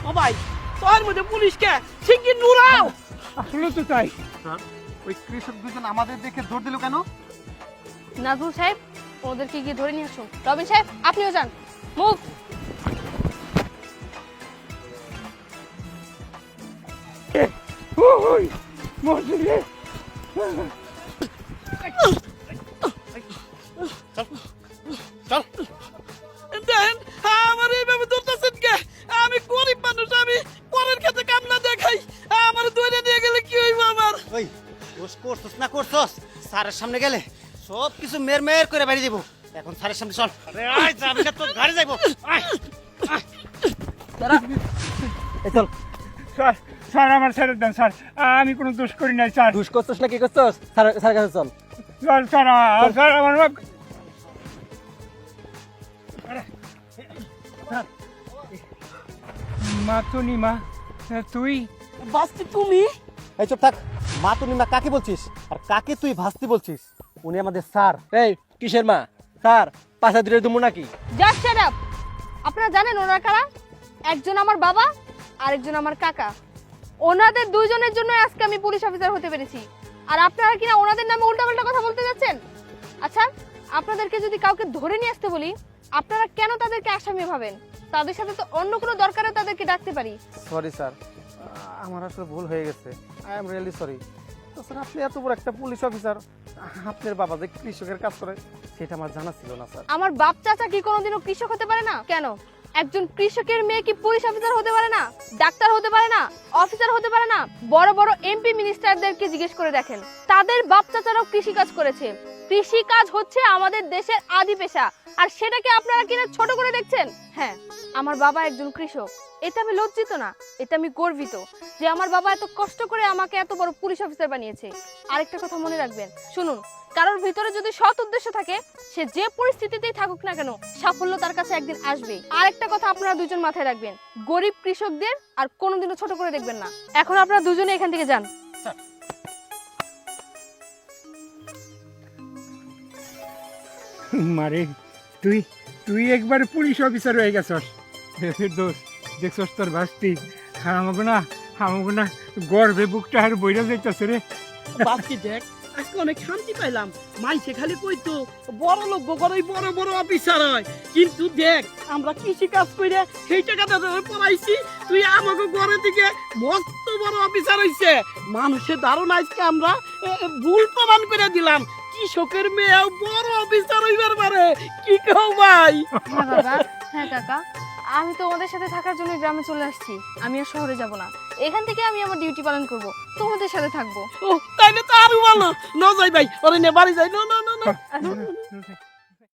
ও ভাই তোর মধ্যে পুলিশকে শিগগির নুরাও। আসলে তো তাই। স্যার ওই কৃষক দুজন আমাদের দেখে দৌড় দিল কেন? নাজমুল সাহেব ওদেরকে গিয়ে ধরে নিয়ে আসুন। রবিন সাহেব আপনিও যান, মুভ। ওই মজুরে চল দেন আমার এইভাবে ধরতেছেন কে? আমি গরিব মানুষ, আমি পরের ক্ষেত্রে কামলা দেখাই, আমার ধরে নিয়ে গেলে কি হইব আমার? ওই দোষ করছস না করছস স্যারের সামনে গেলে সব কিছু মের মের করে বাড়ি দিব। এখন স্যারের সামনে চল। আরে আয় যাবি না, তোর গাড়ি যাইবো। আয় এই চল। স্যার স্যার আমার ছেড়ে দেন স্যার, আমি কোনো দোষ করি নাই স্যার। দুষ করছস না কি করছস? স্যার কাছে চল। স্যার স্যার স্যার আমার মা তো নি মা, তুই বাস্তি তুমি? এই চুপ থাক। মা তুমি মা কাকে বলছিস আর কাকে তুই ভাস্তি বলছিস? উনি আমাদের স্যার। এই কিসের মা? স্যার পাশা দিলে তুমি নাকি? Just shut up. আপনারা জানেন ওনারা কারা? একজন আমার বাবা আর একজন আমার কাকা। ওনাদের দুইজনের জন্য আজকে আমি পুলিশ অফিসার হতে পেরেছি, আর আপনারা কিনা ওনাদের নামে উল্টাপাল্টা কথা বলতে যাচ্ছেন। আচ্ছা, আপনাদেরকে যদি কাউকে ধরে নিয়ে আসতে বলি, আপনারা কেন তাদেরকে আসামি ভাবেন? তাদের সাথে তো অন্য কোনো দরকারেও তাদেরকে ডাকতে পারি। সরি স্যার, আমার আসলে ভুল হয়ে গেছে। I am really sorry. তো স্যার আপনি এত বড় একটা পুলিশ অফিসার, আপনার বাবা যে কৃষকের কাজ করে সেটা আমার জানা ছিল না স্যার। আমার বাপ চাচা কি কোনোদিনও কৃষক হতে পারে না? কেন একজন কৃষকের মেয়ে কি পুলিশ অফিসার হতে পারে না? ডাক্তার হতে পারে না? অফিসার হতে পারে না? বড় বড় এমপি মিনিস্টারদেরকে জিজ্ঞেস করে দেখেন, তাদের বাপ চাচারাও কৃষি কাজ করেছে। কৃষি কাজ হচ্ছে আমাদের দেশের আদি পেশা, আর সেটাকে আপনারা কিনা ছোট করে দেখছেন। হ্যাঁ, আমার বাবা একজন কৃষক, এতে আমি লজ্জিত না, এতে আমি গর্বিত যে আমার বাবা এত কষ্ট করে আমাকে এত বড় পুলিশ অফিসার বানিয়েছে। আরেকটা কথা মনে রাখবেন, শুনুন, কারোর ভিতরে যদি সৎ উদ্দেশ্য থাকে, সে যে পরিস্থিতিতেই থাকুক না কেন, সাফল্য তার কাছে একদিন আসবে। আরেকটা কথা আপনারা দুজন মাথায় রাখবেন, গরিব কৃষকদের আর কোনোদিনও ছোট করে দেখবেন না। এখন আপনারা দুজনে এখান থেকে যান। মারে তুই তুই একবার পুলিশ অফিসার হয়ে গেছস। দোষ দেখছস তোর ভাস্তি, আমাকে না গর্বে বুকটা আর বইরা যাইতেছে রে। বাস্তি দেখ, আজকে অনেক শান্তি পাইলাম। মাইসে খালি কইতো বড় লোক গড়ই বড় বড় অফিসার হয়, কিন্তু দেখ আমরা কৃষি কাজ করে সেই টাকাটা তোদের পড়াইছি, তুই আমাকে ঘরের দিকে মস্ত বড় অফিসার হইছে। মানুষের ধারণা আজকে আমরা ভুল প্রমাণ করে দিলাম, কৃষকের মেয়েও বড় অফিসার হইবার পারে। কি কও ভাই? হ্যাঁ বাবা, হ্যাঁ কাকা, আমি তো ওদের সাথে থাকার জন্য গ্রামে চলে আসছি। আমি আর শহরে যাব না, এখান থেকে আমি আমার ডিউটি পালন করব, তোমাদের সাথে থাকবো। ও তাইলে তো আরো ভালো। না যাই ভাই, ওরে নে বাড়ি যাই। না না না না।